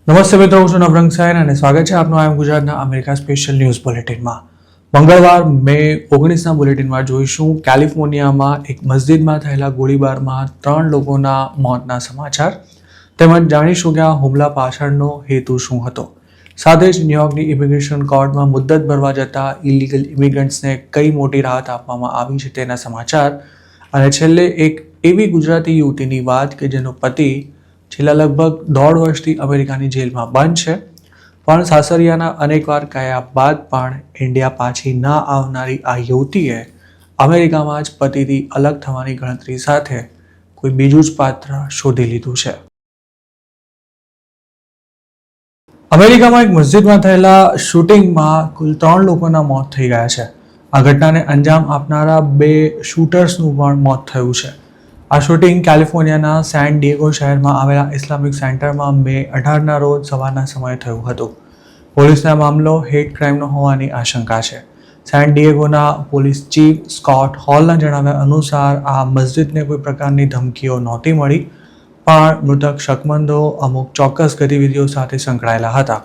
નમસ્તે મિત્રો, હું છું નવરંગ સાયન અને સ્વાગત છે આપનું આમ ગુજરાતના અમેરિકા સ્પેશિયલ ન્યૂઝ બુલેટિનમાં. મંગળવાર મે 19ના બુલેટિનમાં જોઈશું કેલિફોર્નિયામાં એક મસ્જિદમાં થયેલા ગોળીબારમાં 3 લોકોના મોતના સમાચાર, તેમજ જાણીશું કે આ હુમલા પાછળનો હેતુ શું હતો. સાથે જ ન્યૂયોર્કની ઇમિગ્રેશન કોર્ટમાં મુદ્દત ભરવા જતા ઇલીગલ ઇમિગ્રન્ટ્સને કઈ મોટી રાહત આપવામાં આવી છે તેના સમાચાર, અને છેલ્લે એક એવી ગુજરાતી યુવતીની વાત કે જેનો પતિ છેલ્લા લગભગ 1.5 વર્ષથી અમેરિકાની જેલમાં બંધ છે, પણ સાસરિયાના અનેકવાર કહ્યા બાદ પણ ઇન્ડિયા પાછી ના આવનારી આ યુવતીએ અમેરિકામાં જ પતિથી અલગ થવાની ગણતરી સાથે કોઈ બીજું જ પાત્ર શોધી લીધું છે. અમેરિકામાં એક મસ્જિદમાં થયેલા શૂટિંગમાં કુલ 3 લોકોના મોત થઈ ગયા છે. આ ઘટનાને અંજામ આપનારા 2 શૂટર્સનું પણ મોત થયું છે. આ શૂટિંગ કેલિફોર્નિયાના સેન ડિએગો શહેરમાં આવેલા ઇસ્લામિક સેન્ટરમાં મે 18ના રોજ સવારના સમયે થયું હતું. પોલીસને આ મામલો હેટ ક્રાઇમનો હોવાની આશંકા છે. સેન ડિએગોના પોલીસ ચીફ સ્કોટ હોલના જણાવ્યા અનુસાર આ મસ્જિદને કોઈ પ્રકારની ધમકીઓ નહોતી મળી, પણ મૃતક શકમંદો અમુક ચોક્કસ ગતિવિધિઓ સાથે સંકળાયેલા હતા.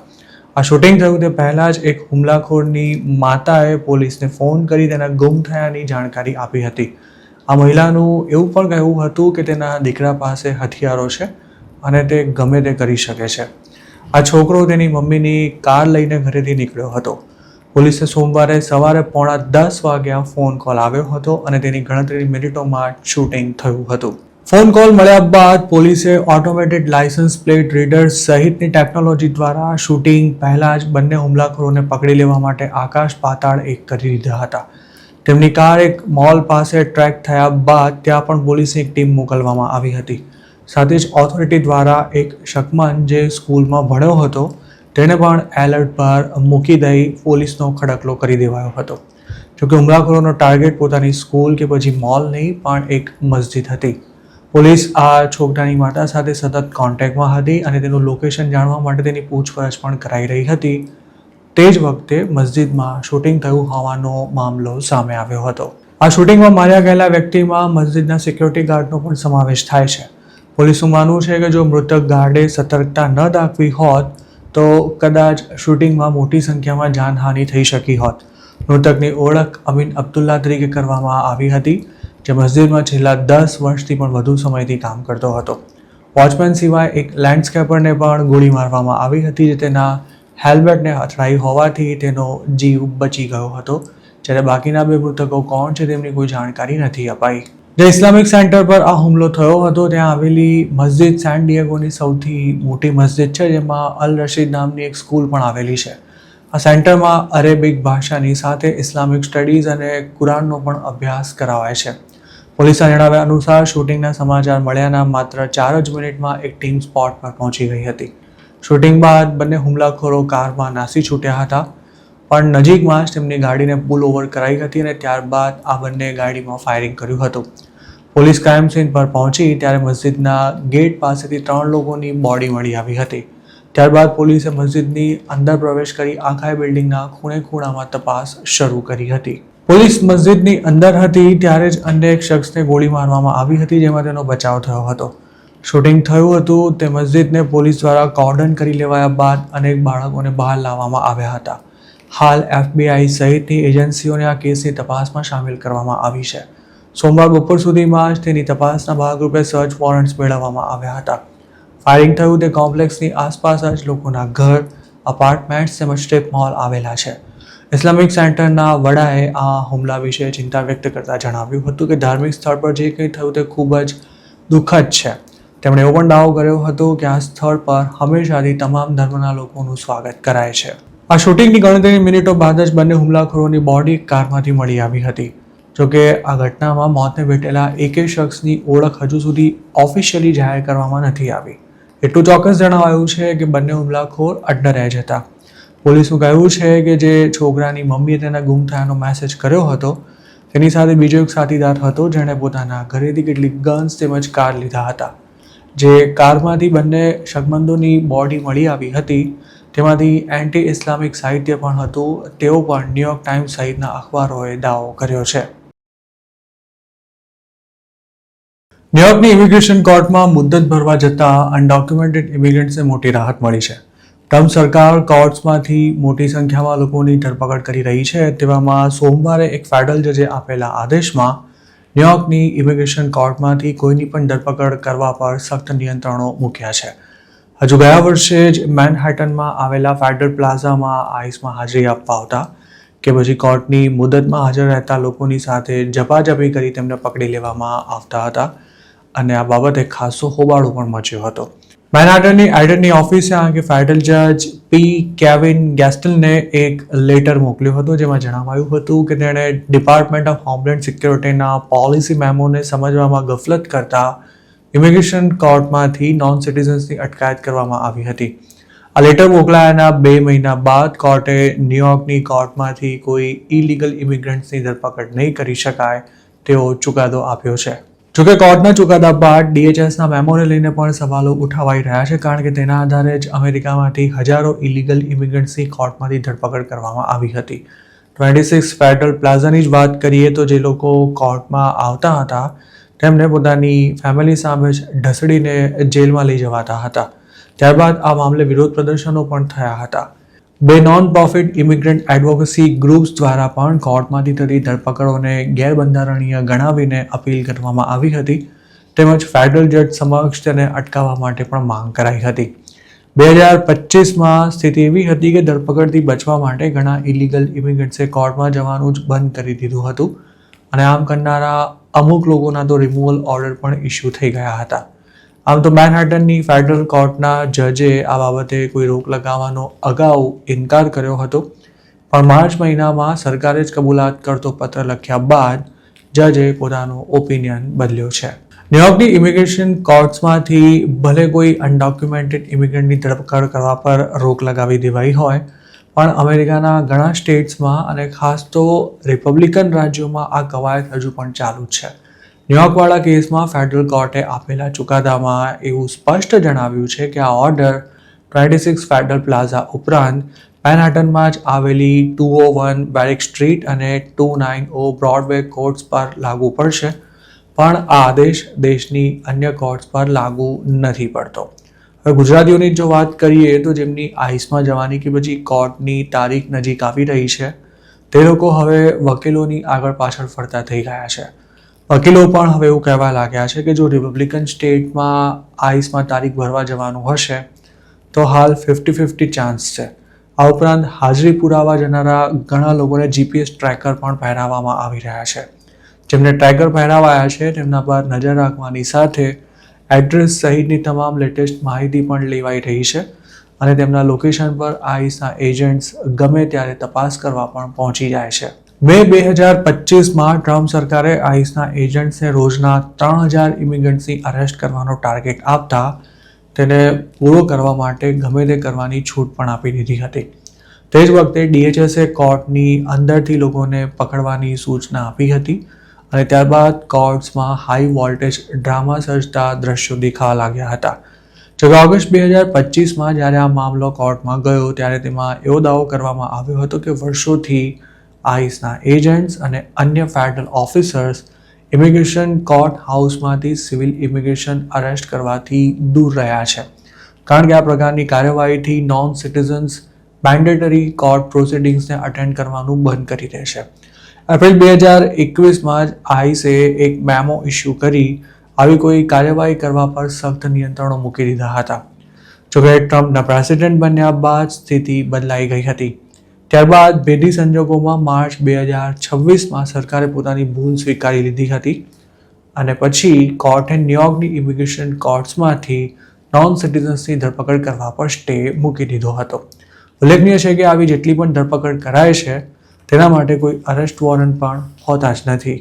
આ શૂટિંગ થયું તે પહેલાં જ એક હુમલાખોરની માતાએ પોલીસને ફોન કરી તેના ગુમ થયાની જાણકારી આપી હતી. આ મહિલાનું એવું પણ કહેવું હતું કે તેના દીકરા પાસે હથિયારો છે અને તે ગમે તે કરી શકે છે. આ છોકરો તેની મમ્મીની કાર લઈને ઘરેથી નીકળ્યો હતો. પોલીસે સોમવારે સવારે 9:45 વાગ્યા ફોન કોલ આવ્યો હતો અને તેની ગણતરીની મિનિટોમાં શૂટિંગ થયું હતું. ફોન કોલ મળ્યા બાદ પોલીસે ઓટોમેટેડ લાયસન્સ પ્લેટ રીડર્સ સહિતની ટેકનોલોજી દ્વારા શૂટિંગ પહેલાં જ બંને હુમલાખોરોને પકડી લેવા માટે આકાશ પાતાળ એક કરી દીધા હતા. તેમની કાર એક મોલ પાસે ટ્રેક થયા બાદ ત્યાં પણ પોલીસની એક ટીમ મોકલવામાં આવી હતી. સાથે જ ઓથોરિટી દ્વારા એક શકમન જે સ્કૂલમાં ભણ્યો હતો તેને પણ એલર્ટ પર મૂકી દઈ પોલીસનો ખડકલો કરી દેવાયો હતો. જોકે હુમલાખોરોનો ટાર્ગેટ પોતાની સ્કૂલ કે પછી મોલ નહીં પણ એક મસ્જિદ હતી. પોલીસ આ છોકરાની માતા સાથે સતત કોન્ટેક્ટમાં હતી અને તેનું લોકેશન જાણવા માટે તેની પૂછપરછ પણ કરાઈ રહી હતી. તે જ વખતે મસ્જિદમાં શૂટિંગ થયું હોવાનો મામલો સામે આવ્યો હતો. આ શૂટિંગમાં માર્યા ગયેલા વ્યક્તિમાં મસ્જિદના સિક્યોરિટી ગાર્ડનો પણ સમાવેશ થાય છે. પોલીસનું માનવું છે કે જો મૃતક ગાર્ડે સતર્કતા ન દાખવી હોત તો કદાચ શૂટિંગમાં મોટી સંખ્યામાં જાનહાનિ થઈ શકી હોત. મૃતકની ઓળખ અમીન અબ્દુલ્લા તરીકે કરવામાં આવી હતી, જે મસ્જિદમાં છેલ્લા 10 વર્ષથી પણ વધુ સમયથી કામ કરતો હતો. વોચમેન સિવાય એક લેન્ડસ્કેપરને પણ ગોળી મારવામાં આવી હતી, જે તેના હેલ્મેટને અથડાઈ હોવાથી તેનો જીવ બચી ગયો હતો, જ્યારે બાકીના 2 મૃતકો કોણ છે તેમની કોઈ જાણકારી નથી અપાઈ. જે ઇસ્લામિક સેન્ટર પર આ હુમલો થયો હતો ત્યાં આવેલી મસ્જિદ સેન ડિએગોની સૌથી મોટી મસ્જિદ છે, જેમાં અલ રશીદ નામની એક સ્કૂલ પણ આવેલી છે. આ સેન્ટરમાં અરેબિક ભાષાની સાથે ઇસ્લામિક સ્ટડીઝ અને કુરાનનો પણ અભ્યાસ કરાવાય છે. પોલીસના જણાવ્યા અનુસાર શૂટિંગના સમાચાર મળ્યાના માત્ર 4 જ મિનિટમાં એક ટીમ સ્પોટ પર પહોંચી ગઈ હતી. શૂટિંગ બાદ બંને હુમલાખોરો કારમાં નાસી છૂટ્યા હતા, પણ નજીકમાં જ તેમની ગાડીને પુલ ઓવર કરાઈ હતી અને ત્યારબાદ આ બંને ગાડીમાં ફાયરિંગ કર્યું હતું. પોલીસ ક્રાઇમ સીન પર પહોંચી ત્યારે મસ્જિદના ગેટ પાસેથી 3 લોકોની બોડી મળી આવી હતી. ત્યારબાદ પોલીસે મસ્જિદની અંદર પ્રવેશ કરી આખા બિલ્ડિંગના ખૂણે ખૂણામાં તપાસ શરૂ કરી હતી. પોલીસ મસ્જિદની અંદર હતી ત્યારે જ અન્ય એક શખ્સને ગોળી મારવામાં આવી હતી, જેમાં તેનો બચાવ થયો હતો. શૂટિંગ થયું હતું તે મસ્જિદને પોલીસ દ્વારા કોર્ડન કરી લેવાયા બાદ અનેક બાળકોને બહાર લાવવામાં આવ્યા હતા. હાલ FBI સહિતની એજન્સીઓને આ કેસની તપાસમાં સામેલ કરવામાં આવી છે. સોમવાર બપોર સુધીમાં જ તેની તપાસના ભાગરૂપે સર્ચ વોરંટ્સ મેળવવામાં આવ્યા હતા. ફાયરિંગ થયું તે કોમ્પ્લેક્સની આસપાસ જ લોકોના ઘર, અપાર્ટમેન્ટ્સ તેમજ સ્ટ્રીપ મોલ આવેલા છે. ઇસ્લામિક સેન્ટરના વડાએ આ હુમલા વિશે ચિંતા વ્યક્ત કરતા જણાવ્યું હતું કે ધાર્મિક સ્થળ પર જે કંઈ થયું તે ખૂબ જ દુઃખદ છે. તેમણે એવો પણ દાવો કર્યો હતો કે આ સ્થળ પર હંમેશાથી તમામ ધર્મના લોકોનું સ્વાગત કરાય છે. આ શૂટિંગની ગણતરીની મિનિટો બાદ જ બંને હુમલાખોરોની બોડી કારમાંથી મળી આવી હતી. જોકે આ ઘટનામાં મોતને ભેટેલા એકે શખ્સની ઓળખ હજુ સુધી ઓફિશિયલી જાહેર કરવામાં નથી આવી. એટલું ચોક્કસ જણાવાયું છે કે બંને હુમલાખોર અંડર એજ હતા. પોલીસનું કહેવું છે કે જે છોકરાની મમ્મીએ તેના ગુમ થયાનો મેસેજ કર્યો હતો તેની સાથે બીજો એક સાથીદાર હતો, જેણે પોતાના ઘરેથી કેટલીક ગન્સ તેમજ કાર લીધા હતા. જે કારમાંથી બંને શકમંદોની બોડી મળી આવી હતી તેમાંથી એન્ટી ઇસ્લામિક સાહિત્ય પણ હતું, તેવો પણ ન્યૂયોર્ક ટાઈમ્સ સહિતના અખબારોએ દાવો કર્યો છે. ન્યૂયોર્કની ઇમિગ્રેશન કોર્ટમાં મુદ્દત ભરવા જતા અનડોક્યુમેન્ટેડ ઇમિગ્રન્ટ્સને મોટી રાહત મળી છે. ટ્રમ્પ સરકાર કોર્ટ્સમાંથી મોટી સંખ્યામાં લોકોની ધરપકડ કરી રહી છે. તેવામાં સોમવારે એક ફેડરલ જજે આપેલા આદેશમાં ન્યુયોર્કની ઇમિગ્રેશન કોર્ટમાંથી કોઈની પણ ધરપકડ કરવા પર સખ્ત નિયંત્રણો મૂક્યા છે. હજુ ગયા વર્ષે જ મેનહેટનમાં આવેલા ફેડરલ પ્લાઝામાં આઈસમાં હાજરી આપવા આવતા કે પછી કોર્ટની મુદતમાં હાજર રહેતા લોકોની સાથે ઝપાઝપી કરી તેમને પકડી લેવામાં આવતા હતા અને આ બાબતે ખાસો હોબાળો પણ મચ્યો હતો. મેનહાટનની એડનની ઓફિસે આ અંગે ફેડરલ જજ પી કેવિન ગેસ્ટલને એક લેટર મોકલ્યો હતો જેમાં જણાવાયું હતું કે તેણે ડિપાર્ટમેન્ટ ઓફ હોમલેન્ડ સિક્યોરિટીના પોલિસી મેમોને સમજવામાં ગફલત કરતા ઇમિગ્રેશન કોર્ટમાંથી નોન સિટીઝન્સની અટકાયત કરવામાં આવી હતી. આ લેટર મોકલાયાના 2 મહિના બાદ કોર્ટે ન્યુયોર્કની કોર્ટમાંથી કોઈ ઇલીગલ ઇમિગ્રન્ટ્સની ધરપકડ નહીં કરી શકાય તેવો ચુકાદો આપ્યો છે. જોકે કોર્ટના ચુકાદા બાદ DHSના મેમોને લઈને પણ સવાલો ઉઠાવાઈ રહ્યા છે કારણ કે તેના આધારે જ અમેરિકામાંથી હજારો ઇલીગલ ઇમિગ્રન્ટ્સની કોર્ટમાંથી ધરપકડ કરવામાં આવી હતી. 26 ફેડરલ પ્લાઝાની જ વાત કરીએ તો જે લોકો કોર્ટમાં આવતા હતા તેમને પોતાની ફેમિલી સામે જ ઢસડીને જેલમાં લઈ જવાતા હતા. ત્યારબાદ આ મામલે વિરોધ પ્રદર્શનો પણ થયા હતા. 2 નોન પ્રોફિટ ઇમિગ્રન્ટ એડવોકેસી ગ્રુપ્સ દ્વારા પણ કોર્ટમાંથી થતી ધરપકડોને ગેરબંધારણીય ગણાવીને અપીલ કરવામાં આવી હતી તેમજ ફેડરલ જજ સમક્ષ તેને અટકાવવા માટે પણ માંગ કરાઈ હતી. 2025માં સ્થિતિ એવી હતી કે ધરપકડથી બચવા માટે ઘણા ઇલીગલ ઇમિગ્રન્ટ્સે કોર્ટમાં જવાનું જ બંધ કરી દીધું હતું અને આમ કરનારા અમુક લોકોના તો રિમૂવલ ઓર્ડર પણ ઇસ્યુ થઈ ગયા હતા. આમ તો મેનહેટનની ફેડરલ કોર્ટના જજે આ બાબતે કોઈ રોક લગાવવાનો અગાઉ ઇનકાર કર્યો હતો પણ માર્ચ મહિનામાં સરકારે જ કબૂલાત કરતો પત્ર લખ્યા બાદ જજે પોતાનો ઓપિનિયન બદલ્યો છે. ન્યુયોર્કની ઇમિગ્રેશન કોર્ટ્સમાંથી ભલે કોઈ અનડોક્યુમેન્ટેડ ઇમિગ્રન્ટની ધરપકડ કરવા પર રોક લગાવી દેવાઈ હોય પણ અમેરિકાના ઘણા સ્ટેટ્સમાં અને ખાસ તો રિપબ્લિકન રાજ્યોમાં આ કવાયત હજુ પણ ચાલુ જ છે. ન્યુયોર્કવાળા કેસમાં ફેડરલ કોર્ટે આપેલા ચુકાદામાં એવું સ્પષ્ટ જણાવ્યું છે કે આ ઓર્ડર 26 ફેડરલ પ્લાઝા ઉપરાંત મેનહાટનમાં જ આવેલી 201 બેરિક સ્ટ્રીટ અને 290 બ્રોડવે કોર્ટ્સ પર લાગુ પડશે પણ આ આદેશ દેશની અન્ય કોર્ટ્સ પર લાગુ નથી પડતો. હવે ગુજરાતીઓની જો વાત કરીએ તો જેમની આઈસમાં જવાની કે પછી કોર્ટની તારીખ નજીક આવી રહી છે તે લોકો હવે વકીલોની આગળ પાછળ ફરતા થઈ ગયા છે. વકીલો પણ હવે એવું કહેવા લાગ્યા છે કે જો રિપબ્લિકન સ્ટેટમાં આઈસમાં તારીખ ભરવા જવાનું હશે તો હાલ 50-50 ચાન્સ છે. આ ઉપરાંત હાજરી પુરાવા જનારા ઘણા લોકોને GPS ટ્રેકર પણ પહેરાવવામાં આવી રહ્યા છે. જેમને ટ્રેકર પહેરાવાયા છે તેમના પર નજર રાખવાની સાથે એડ્રેસ સહિતની તમામ લેટેસ્ટ માહિતી પણ લેવાઈ રહી છે અને તેમના લોકેશન પર આઈસના એજન્ટ્સ ગમે ત્યારે તપાસ કરવા પણ પહોંચી જાય છે. મે 2025માં ટ્રમ્પ સરકારે આઈસના એજન્ટ્સને રોજના 3000 ઇમિગ્રન્ટ્સની અરેસ્ટ કરવાનો ટાર્ગેટ આપતા તેને પૂરો કરવા માટે ગમે તે કરવાની છૂટ પણ આપી દીધી હતી. તે જ વખતે DHSએ કોર્ટની અંદરથી લોકોને પકડવાની સૂચના આપી હતી અને ત્યારબાદ કોર્ટ્સમાં હાઈ વોલ્ટેજ ડ્રામા સર્જતા દ્રશ્યો દેખાવા લાગ્યા હતા. જોકે ઓગસ્ટ 2025માં જ્યારે આ મામલો કોર્ટમાં ગયો ત્યારે તેમાં એવો દાવો કરવામાં આવ્યો હતો કે વર્ષોથી આઈસના એજન્ટ્સ અને અન્ય ફેડરલ ઓફિસર્સ ઇમિગ્રેશન કોર્ટ હાઉસમાંથી સિવિલ ઇમિગ્રેશન અરેસ્ટ કરવાથી દૂર રહ્યા છે કારણ કે આ પ્રકારની કાર્યવાહીથી નોન સિટીઝન્સ મેન્ડેટરી કોર્ટ પ્રોસિડિંગ્સને અટેન્ડ કરવાનું બંધ કરી દેશે. એપ્રિલ 2021માં જ આઈસે એક મેમો ઇસ્યુ કરી આવી કોઈ કાર્યવાહી કરવા પર સખ્ત નિયંત્રણો મૂકી દીધા હતા. જોકે ટ્રમ્પના પ્રેસિડેન્ટ બન્યા બાદ સ્થિતિ બદલાઈ ગઈ હતી. ત્યારબાદ ભેદી સંજોગોમાં માર્ચ 2026માં સરકારે પોતાની ભૂલ સ્વીકારી લીધી હતી અને પછી કોર્ટે ન્યુયોર્કની ઇમિગ્રેશન કોર્ટ્સમાંથી નોન સિટીઝન્સની ધરપકડ કરવા પર સ્ટે મૂકી દીધો હતો. ઉલ્લેખનીય છે કે આવી જેટલી પણ ધરપકડ કરાય છે તેના માટે કોઈ અરેસ્ટ વોરંટ પણ હોતા જ નથી.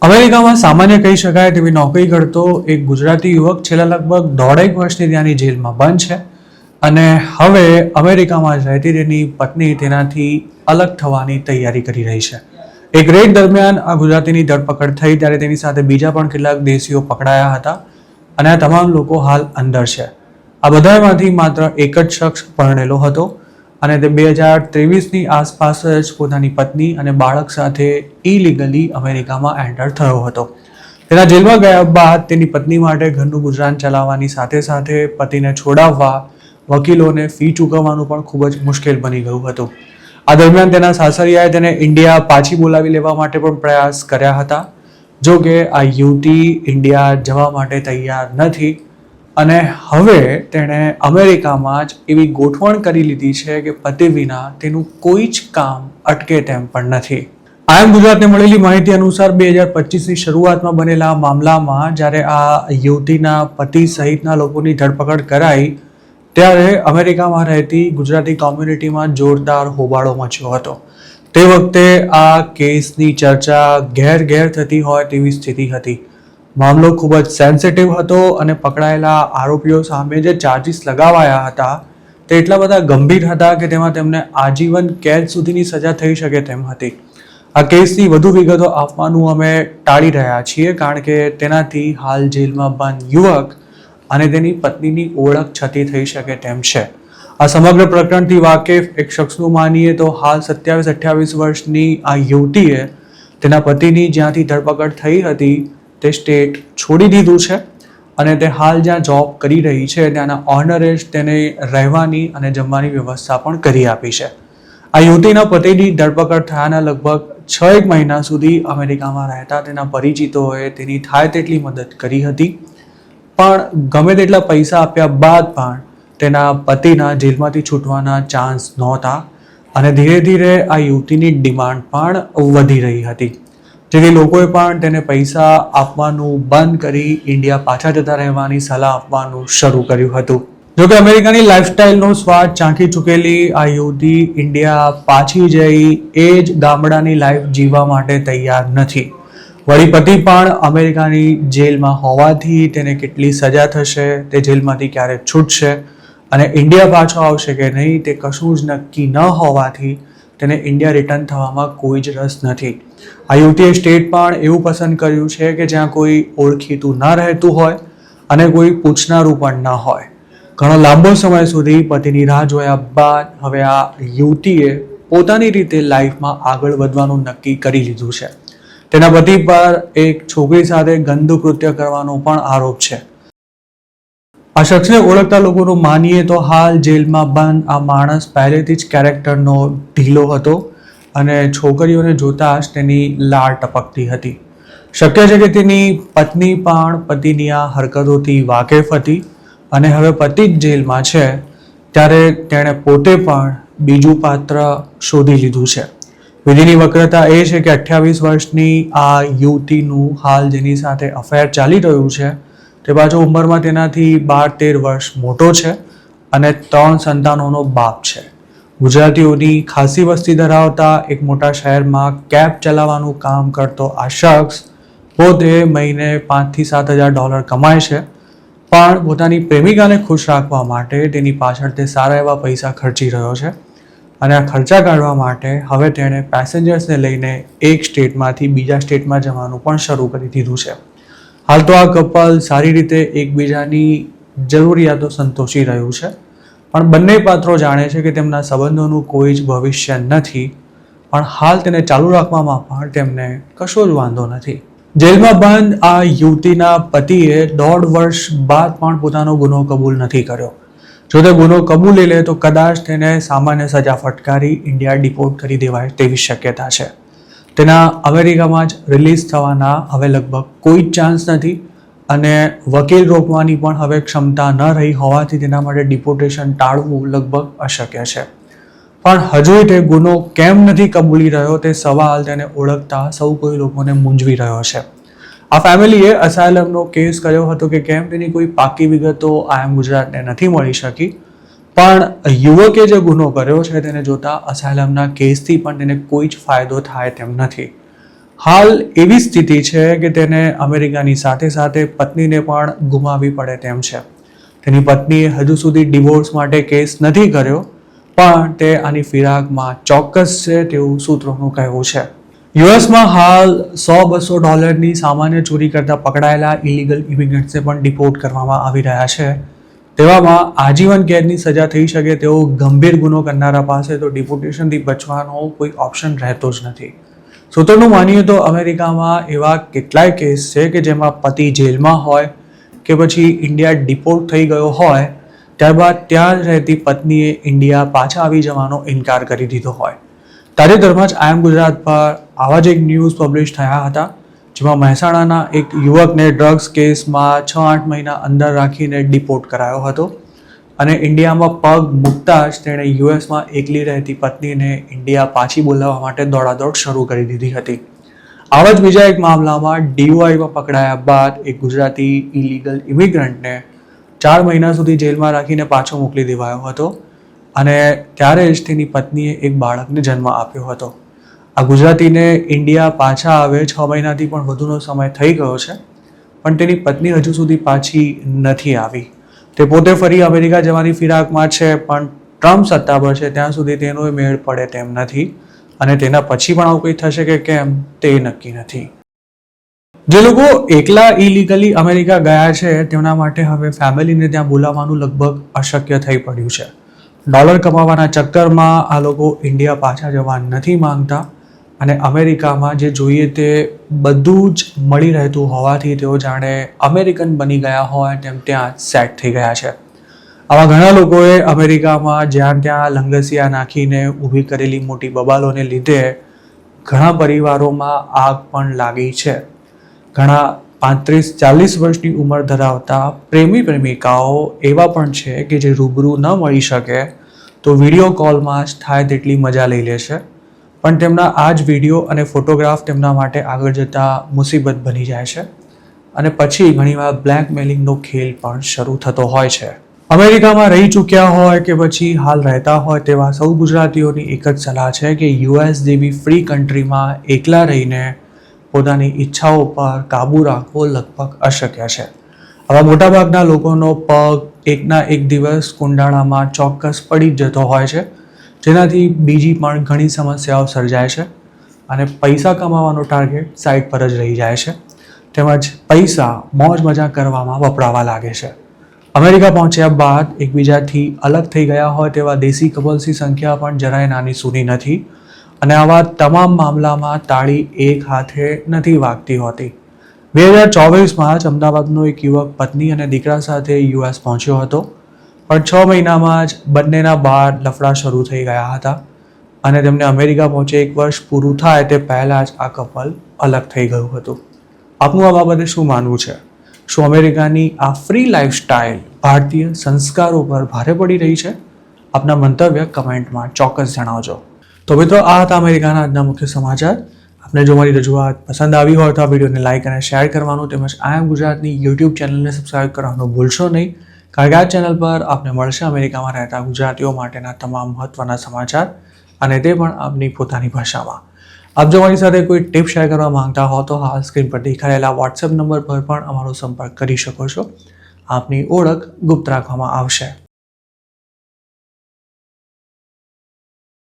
અમેરિકામાં સામાન્ય કહી શકાય તેવી નોકરી કરતો એક ગુજરાતી યુવક છેલ્લા લગભગ 1.5 વર્ષથી ત્યાંની જેલમાં બંધ છે અને હવે અમેરિકામાં જ રહેતી તેની પત્ની તેનાથી અલગ થવાની તૈયારી કરી રહી છે. એક રેડ દરમિયાન આ ગુજરાતીની ધરપકડ થઈ ત્યારે તેની સાથે બીજા પણ કેટલાક દેશીઓ પકડાયા હતા અને આ તમામ લોકો હાલ અંદર છે. આ બધામાંથી માત્ર એક જ શખ્સ પરણેલો હતો અને તે 2023ની આસપાસ જ પોતાની પત્ની અને બાળક સાથે ઇલીગલી અમેરિકામાં એન્ટર થયો હતો. તેના જેલમાં ગયા બાદ તેની પત્ની માટે ઘરનું ગુજરાન ચલાવવાની સાથે સાથે પતિને છોડાવવા વકીલોને ફી ચૂકવવાનું પણ ખૂબ જ મુશ્કેલ બની ગયું હતું. આ દરમિયાન તેના સાસરિયાએ તેને ઇન્ડિયા પાછી બોલાવી લેવા માટે પણ પ્રયાસ કર્યા હતા. જો કે આ યુવતી ઇન્ડિયા જવા માટે તૈયાર નથી અને હવે તેણે અમેરિકામાં જ એવી ગોઠવણ કરી લીધી છે કે પતિ વિના તેનું કોઈ જ કામ અટકે તેમ પણ નથી. આઈએમ ગુજરાતને મળેલી માહિતી અનુસાર 2025ની શરૂઆતમાં બનેલા મામલામાં જ્યારે આ યુવતીના પતિ સહિતના લોકોની ધરપકડ કરાઈ ત્યારે અમેરિકામાં રહેતી ગુજરાતી કોમ્યુનિટીમાં જોરદાર હોબાળો મચ્યો હતો. તે વખતે આ કેસની ચર્ચા ઘેર થતી હોય તેવી સ્થિતિ હતી. મામલો ખૂબ જ સેન્સિટિવ હતો અને પકડાયેલા આરોપીઓ સામે જે ચાર્જીસ લગાવાયા હતા તે એટલા બધા ગંભીર હતા કે તેમાં તેમને આજીવન કેદ સુધીની સજા થઈ શકે તેમ હતી. આ કેસની વધુ વિગતો આપવાનું અમે ટાળી રહ્યા છીએ કારણ કે તેનાથી હાલ જેલમાં બંધ યુવક અને તેની પત્નીની ઓળખ છતી થઈ શકે તેમ છે. આ સમગ્ર પ્રકરણથી વાકેફ એક શખ્સનું માનીએ તો હાલ 27-28 વર્ષની આ યુવતીએ તેના પતિની જ્યાંથી ધરપકડ થઈ હતી તે સ્ટેટ છોડી દીધું છે અને તે હાલ જ્યાં જોબ કરી રહી છે ત્યાંના ઓનરે જ તેને રહેવાની અને જમવાની વ્યવસ્થા પણ કરી આપી છે. આ યુવતીના પતિની ધરપકડ થયાના લગભગ 6 મહિના સુધી અમેરિકામાં રહેતા તેના પરિચિતોએ તેની થાય તેટલી મદદ કરી હતી પણ ગમે તેટલા પૈસા આપ્યા બાદ પણ તેના પતિના જેલમાંથી છૂટવાના ચાન્સ નહોતા અને ધીરે ધીરે આ યુવતીની ડિમાન્ડ પણ વધી રહી હતી જેથી લોકોએ પણ તેને પૈસા આપવાનું બંધ કરી ઇન્ડિયા પાછા જતા રહેવાની સલાહ આપવાનું શરૂ કર્યું હતું. જોકે અમેરિકાની લાઇફસ્ટાઇલનો સ્વાદ ચાખી ચૂકેલી આ યુવતી ઇન્ડિયા પાછી જઈ એ જ ગામડાની લાઈફ જીવવા માટે તૈયાર નથી. વળી પતિ પણ અમેરિકાની જેલમાં હોવાથી તેને કેટલી સજા થશે, તે જેલમાંથી ક્યારે છૂટશે અને ઇન્ડિયા પાછો આવશે કે નહીં તે કશું જ નક્કી ન હોવાથી તેને ઇન્ડિયા રિટર્ન થવામાં કોઈ જ રસ નથી. આ યુવતીએ સ્ટેટ પણ એવું પસંદ કર્યું છે કે જ્યાં કોઈ ઓળખીતું ન રહેતું હોય અને કોઈ પૂછનારું પણ ન હોય. ઘણો લાંબો સમય સુધી પતિની રાહ જોયા બાદ હવે આ યુવતીએ પોતાની રીતે લાઈફમાં આગળ વધવાનું નક્કી કરી લીધું છે. તેના પતિ પર એક છોકરી સાથે ગંદુ કૃત્ય કરવાનો પણ આરોપ છે. આ શખ્સને ઓળખતા લોકોનું માનીએ તો હાલ જેલમાં બંધ આ માણસ પહેલેથી જ કેરેક્ટરનો ઢીલો હતો અને છોકરીઓને જોતા જ તેની લાળ ટપકતી હતી. શક્ય છે કે તેની પત્ની પણ પતિની આ હરકતોથી વાકેફ હતી અને હવે પતિ જ જેલમાં છે ત્યારે તેણે પોતે પણ બીજું પાત્ર શોધી લીધું છે. વિધિની વક્રતા એ છે કે 28 વર્ષની આ યુવતીનું હાલ જેની સાથે અફેર ચાલી રહ્યું છે તે પાછો ઉંમરમાં તેનાથી 12-13 વર્ષ મોટો છે અને 3 સંતાનોનો બાપ છે. ગુજરાતીઓની ખાસી વસ્તી ધરાવતા એક મોટા શહેરમાં કેબ ચલાવવાનું કામ કરતો આ શખ્સ પોતે મહિને $5,000-7,000 કમાય છે પણ પોતાની પ્રેમિકાને ખુશ રાખવા માટે તેની પાછળ તે સારા એવા પૈસા ખર્ચી રહ્યો છે અને આ ખર્ચા કાઢવા માટે હવે તેણે પેસેન્જર્સને લઈને એક સ્ટેટમાંથી બીજા સ્ટેટમાં જવાનું પણ શરૂ કરી દીધું છે. હાલ તો આ કપલ સારી રીતે એકબીજાની જરૂરિયાતો સંતોષી રહ્યું છે પણ બંને પાત્રો જાણે છે કે તેમના સંબંધોનું કોઈ જ ભવિષ્ય નથી પણ હાલ તેને ચાલુ રાખવામાં પણ તેમને કશો જ વાંધો નથી. જેલમાં બંધ આ યુવતીના પતિએ 1.5 વર્ષ બાદ પણ પોતાનો ગુનો કબૂલ નથી કર્યો. જો તે ગુનો કબૂલી લે તો કદાચ તેને સામાન્ય સજા ફટકારી ઇન્ડિયા ડિપોર્ટ કરી દેવાય તેવી શક્યતા છે. તેના અમેરિકામાં જ રિલીઝ થવાના હવે લગભગ કોઈ જ ચાન્સ નથી અને વકીલ રોકવાની પણ હવે ક્ષમતા ન રહી હોવાથી તેના માટે ડિપોર્ટેશન ટાળવું લગભગ અશક્ય છે. પણ હજુ તે ગુનો કેમ નથી કબૂલી રહ્યો તે સવાલ તેને ઓળખતા સૌ કોઈ લોકોને મૂંઝવી રહ્યો છે. આ ફેમિલીએ અસાયલમનો કેસ કર્યો હતો કે કેમ તેની કોઈ પાકી વિગતો આઈએમ ગુજરાતને નથી મળી શકી પણ યુવકે જે ગુનો કર્યો છે તેને જોતા અસાયલમના કેસથી પણ તેને કોઈ જ ફાયદો થાય તેમ નથી. હાલ એવી સ્થિતિ છે કે તેને અમેરિકાની સાથે સાથે પત્નીને પણ ગુમાવવી પડે તેમ છે. તેની પત્નીએ હજુ સુધી ડિવોર્સ માટે કેસ નથી કર્યો પણ તે આની ફિરાકમાં ચોક્કસ છે તેવું સૂત્રોનું કહેવું છે. યુએસમાં હાલ $100-200 સામાન્ય ચોરી કરતા પકડાયેલા ઇલીગલ ઇમિગ્રન્ટ્સને પણ ડિપોર્ટ કરવામાં આવી રહ્યા છે. તેવામાં આજીવન કેદની સજા થઈ શકે તેવો ગંભીર ગુનો કરનારા પાસે તો ડિપોર્ટેશનથી બચવાનો કોઈ ઓપ્શન રહેતો જ નથી. સૂત્રોનું માનીએ તો અમેરિકામાં એવા કેટલાય કેસ છે કે જેમાં પતિ જેલમાં હોય કે પછી ઇન્ડિયા ડિપોર્ટ થઈ ગયો હોય, ત્યારબાદ ત્યાં જ રહેતી પત્નીએ ઇન્ડિયા પાછા આવી જવાનો ઇનકાર કરી દીધો હોય. તાજેતરમાં જ આઈ એમ ગુજરાત પર આવા જ એક ન્યૂઝ પબ્લિશ થયા હતા, જેમાં મહેસાણાના એક યુવકને ડ્રગ્સ કેસમાં 6-8 મહિના અંદર રાખીને ડિપોર્ટ કરાયો હતો અને ઇન્ડિયામાં પગ મૂકતા જ તેણે યુએસમાં એકલી રહેતી પત્નીને ઇન્ડિયા પાછી બોલાવવા માટે દોડાદોડ શરૂ કરી દીધી હતી. આવા જ બીજા એક મામલામાં DUIમાં પકડાયા બાદ એક ગુજરાતી ઇલીગલ ઇમિગ્રન્ટને 4 મહિના સુધી જેલમાં રાખીને પાછો મોકલી દેવાયો હતો અને ત્યારે જ તેની પત્નીએ એક બાળકને જન્મ આપ્યો હતો. આ ગુજરાતીને ઇન્ડિયા પાછા આવે 6 મહિનાથી પણ વધુનો સમય થઈ ગયો છે, પણ તેની પત્ની હજુ સુધી પાછી નથી આવી. તે પોતે ફરી અમેરિકા જવાની ફિરાકમાં છે, પણ ટ્રમ્પ સત્તા પર છે ત્યાં સુધી તેનો મેળ પડે તેમ નથી અને તેના પછી પણ આવું કંઈ થશે કે કેમ તે નક્કી નથી. જે લોકો એકલા ઇલીગલી અમેરિકા ગયા છે તેમના માટે હવે ફેમિલીને ત્યાં બોલાવવાનું લગભગ અશક્ય થઈ પડ્યું છે. ડોલર કમાવાના ચક્કરમાં આ લોકો ઇન્ડિયા પાછા જવા નથી માંગતા અને અમેરિકામાં જે જોઈએ તે બધું જ મળી રહેતું હોવાથી તેઓ જાણે અમેરિકન બની ગયા હોય તેમ ત્યાં સેટ થઈ ગયા છે. આવા ઘણા લોકોએ અમેરિકામાં જ્યાં ત્યાં લંગસિયા નાખીને ઊભી કરેલી મોટી બબાલોને લીધે ઘણા પરિવારોમાં આગ પણ લાગી છે. ઘણા 35-40 વર્ષની ઉંમર ધરાવતા પ્રેમિકાઓ એવા પણ છે કે જે રૂબરૂ ન મળી શકે તો વિડીયો કોલમાં જ થાય તેટલી મજા લઈ લે છે, પણ તેમના આ જ વિડીયો અને ફોટોગ્રાફ તેમના માટે આગળ જતાં મુસીબત બની જાય છે અને પછી ઘણીવાર બ્લેકમેલિંગનો ખેલ પણ શરૂ થતો હોય છે. અમેરિકામાં રહી ચૂક્યા હોય કે પછી હાલ રહેતા હોય તેવા સૌ ગુજરાતીઓની એક જ સલાહ છે કે US જેવી ફ્રી કન્ટ્રીમાં એકલા રહીને પોતાની ઈચ્છાઓ પર કાબૂ રાખવો લગભગ અશક્ય છે. આવા મોટાભાગના લોકોનો પગ એકના એક દિવસ કુંડાળામાં ચોક્કસ પડી જ જતો હોય છે, જેનાથી બીજી પણ ઘણી સમસ્યાઓ સર્જાય છે અને પૈસા કમાવાનો ટાર્ગેટ સાઈડ પર જ રહી જાય છે, તેમજ પૈસા મોજ મજા કરવામાં વપરાવા લાગે છે. અમેરિકા પહોંચ્યા બાદ એકબીજાથી અલગ થઈ ગયા હોય તેવા દેશી કપલ્સની સંખ્યા પણ જરાય નાની સૂની નથી અને આવા તમામ મામલામાં તાળી એક હાથે નથી વાગતી હોતી. 2024માં જ અમદાવાદનો એક યુવક પત્ની અને દીકરા સાથે US પહોંચ્યો હતો, પણ 6 મહિનામાં જ બંનેના બાર લફડા શરૂ થઈ ગયા હતા અને તેમને અમેરિકા પહોંચે 1 વર્ષ પૂરું થાય તે પહેલાં જ આ કપલ અલગ થઈ ગયું હતું. આપનું આ બાબતે શું માનવું છે? શું અમેરિકાની આ ફ્રી લાઈફસ્ટાઈલ ભારતીય સંસ્કારો પર ભારે પડી રહી છે? આપના મંતવ્ય કમેન્ટમાં ચોક્કસ જણાવજો. તો મિત્રો, આ હતા અમેરિકાના આજના મુખ્ય સમાચાર. આપને જો મારી રજૂઆત પસંદ આવી હોય તો આ વિડીયોને લાઇક અને શેર કરવાનું તેમજ આઈ એમ ગુજરાતની YouTube ચેનલને સબસ્ક્રાઇબ કરવાનું ભૂલશો નહીં, કારણ કે આ ચેનલ પર આપને મળશે અમેરિકામાં રહેતા ગુજરાતીઓ માટેના તમામ મહત્ત્વના સમાચાર અને તે પણ આપની પોતાની ભાષામાં. આપ જો મારી સાથે કોઈ ટિપ શેર કરવા માંગતા હો તો હાલ સ્ક્રીન પર દેખાયેલા WhatsApp નંબર પર પણ અમારો સંપર્ક કરી શકો છો. આપની ઓળખ ગુપ્ત રાખવામાં આવશે.